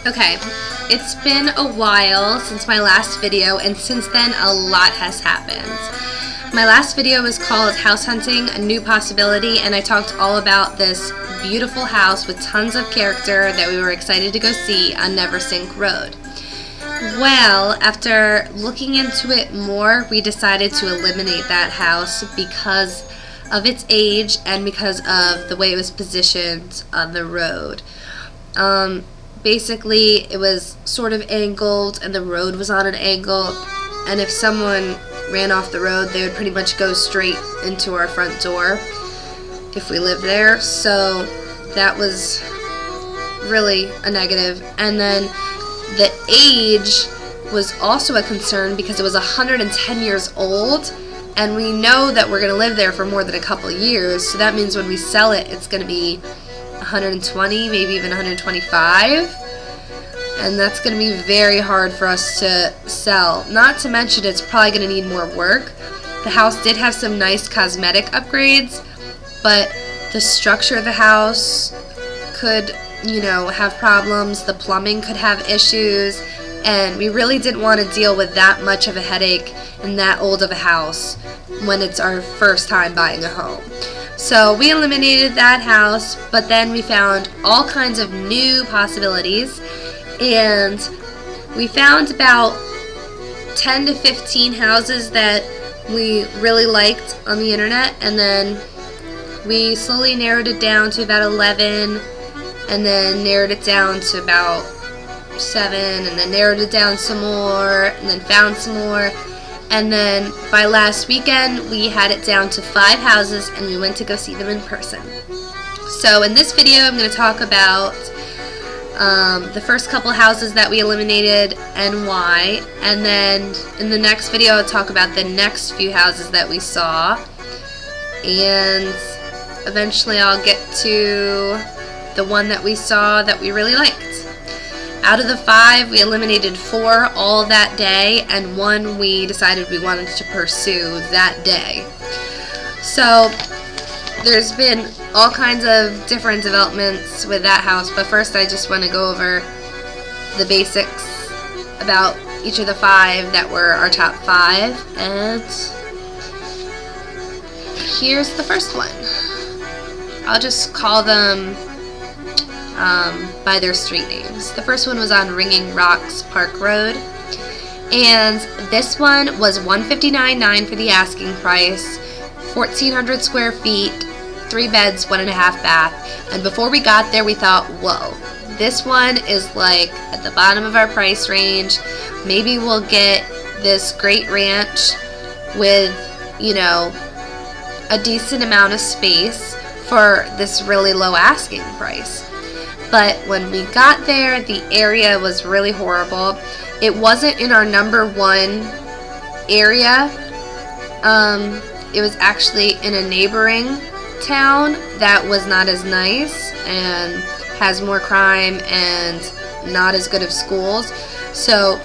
Okay, it's been a while since my last video, and since then a lot has happened. My last video was called House Hunting, a New Possibility, and I talked all about this beautiful house with tons of character that we were excited to go see on Neversink Road. Well, after looking into it more, we decided to eliminate that house because of its age and because of the way it was positioned on the road. Basically, it was sort of angled and the road was on an angle, and if someone ran off the road, they would pretty much go straight into our front door if we lived there. So that was really a negative. And then the age was also a concern because it was 110 years old, and we know that we're going to live there for more than a couple years, so that means when we sell it, it's going to be 120, maybe even 125, and that's going to be very hard for us to sell. Not to mention it's probably going to need more work. The house did have some nice cosmetic upgrades, but the structure of the house could, have problems. The plumbing could have issues, and we really didn't want to deal with that much of a headache in that old of a house when it's our first time buying a home. So we eliminated that house, but then we found all kinds of new possibilities, and we found about 10 to 15 houses that we really liked on the internet, and then we slowly narrowed it down to about 11, and then narrowed it down to about 7, and then narrowed it down some more, and then found some more. And then by last weekend, we had it down to 5 houses, and we went to go see them in person. So in this video, I'm going to talk about the first couple houses that we eliminated and why. And then in the next video, I'll talk about the next few houses that we saw. And eventually, I'll get to the one that we saw that we really liked. Out of the 5, we eliminated 4 all that day, and 1 we decided we wanted to pursue that day. So there's been all kinds of different developments with that house, but first I just want to go over the basics about each of the 5 that were our top 5, and here's the first one. I'll just call them by their street names. The first one was on Ringing Rocks Park Road, and this one was $159.9 for the asking price, 1,400 square feet, 3 beds, 1.5 bath. And before we got there, we thought, whoa, this one is like at the bottom of our price range. Maybe we'll get this great ranch with, a decent amount of space for this really low asking price. But when we got there, the area was really horrible. It wasn't in our #1 area. It was actually in a neighboring town that was not as nice and has more crime and not as good of schools. So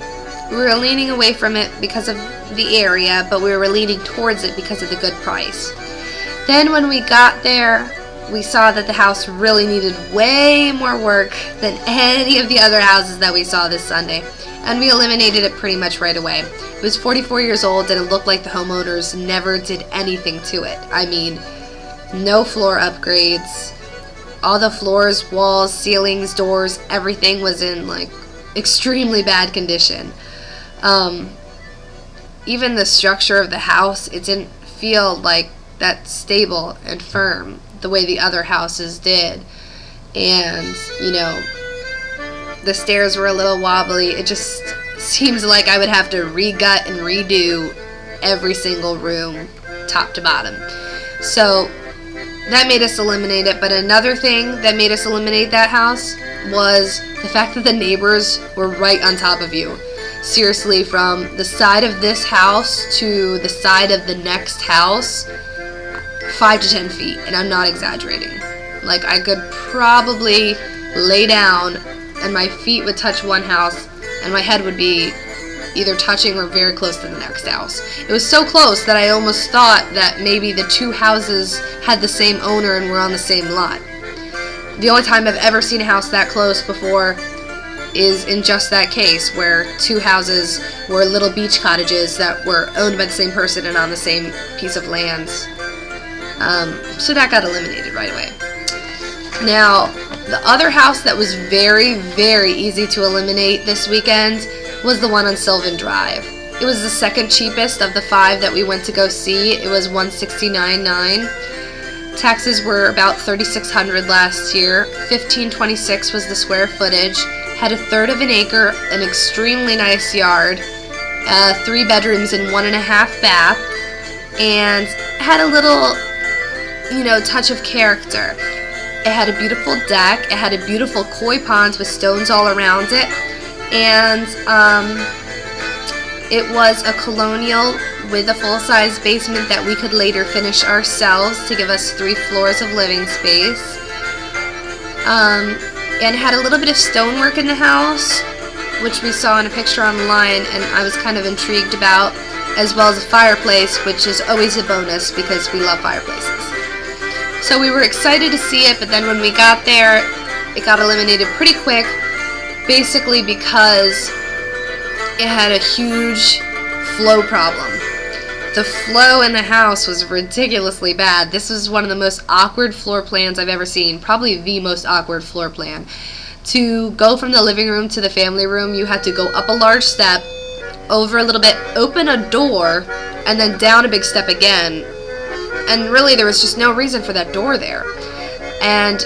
we were leaning away from it because of the area, but we were leaning towards it because of the good price. Then when we got there, we saw that the house really needed way more work than any of the other houses that we saw this Sunday, and we eliminated it pretty much right away. It was 44 years old, and it looked like the homeowners never did anything to it. I mean, no floor upgrades. All the floors, walls, ceilings, doors, everything was in extremely bad condition. Even the structure of the house, it didn't feel like that stable and firm the way the other houses did. And the stairs were a little wobbly. It just seems like I would have to re-gut and redo every single room top to bottom. So that made us eliminate it. But another thing that made us eliminate that house was the fact that the neighbors were right on top of you. Seriously, from the side of this house to the side of the next house, 5 to 10 feet, and I'm not exaggerating. I could probably lay down and my feet would touch one house and my head would be either touching or very close to the next house. It was so close that I almost thought that maybe the 2 houses had the same owner and were on the same lot. The only time I've ever seen a house that close before is in just that case, where 2 houses were little beach cottages that were owned by the same person and on the same piece of land. So that got eliminated right away. Now, the other house that was very, very easy to eliminate this weekend was the one on Sylvan Drive. It was the second cheapest of the 5 that we went to go see. It was $169.9. Taxes were about $3,600 last year. $1,526 was the square footage. Had 1/3 of an acre, an extremely nice yard, 3 bedrooms and 1.5 bath, and had a little, touch of character. It had a beautiful deck. It had a beautiful koi pond with stones all around it, and it was a colonial with a full-size basement that we could later finish ourselves to give us 3 floors of living space. And it had a little bit of stonework in the house, which we saw in a picture online, and I was kind of intrigued about, as well as a fireplace, which is always a bonus because we love fireplaces. So we were excited to see it, but then when we got there, it got eliminated pretty quick, basically because it had a huge flow problem. The flow in the house was ridiculously bad. This was one of the most awkward floor plans I've ever seen, probably the most awkward floor plan. To go from the living room to the family room, you had to go up a large step, over a little bit, open a door, and then down a big step again. And really, there was just no reason for that door there. And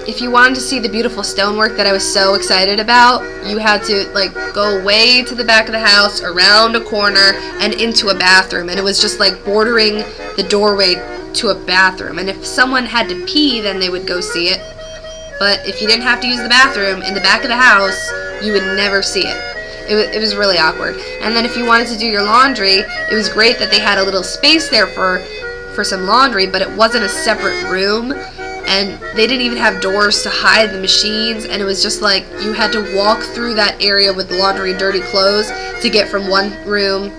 if you wanted to see the beautiful stonework that I was so excited about, you had to go way to the back of the house, around a corner, and into a bathroom. And it was just like bordering the doorway to a bathroom. And if someone had to pee, then they would go see it. But if you didn't have to use the bathroom in the back of the house, you would never see it. It was really awkward. And then if you wanted to do your laundry, it was great that they had a little space there for some laundry, but it wasn't a separate room. And they didn't even have doors to hide the machines, and it was just like you had to walk through that area with laundry and dirty clothes to get from one room,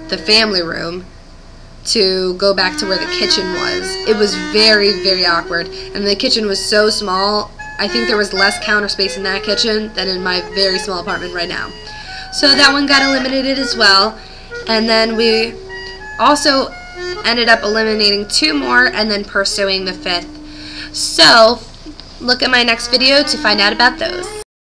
the family room, to go back to where the kitchen was. It was very, very awkward, and the kitchen was so small. I think there was less counter space in that kitchen than in my very small apartment right now. So that one got eliminated as well, and then we also ended up eliminating 2 more and then pursuing the 5th. So, look at my next video to find out about those.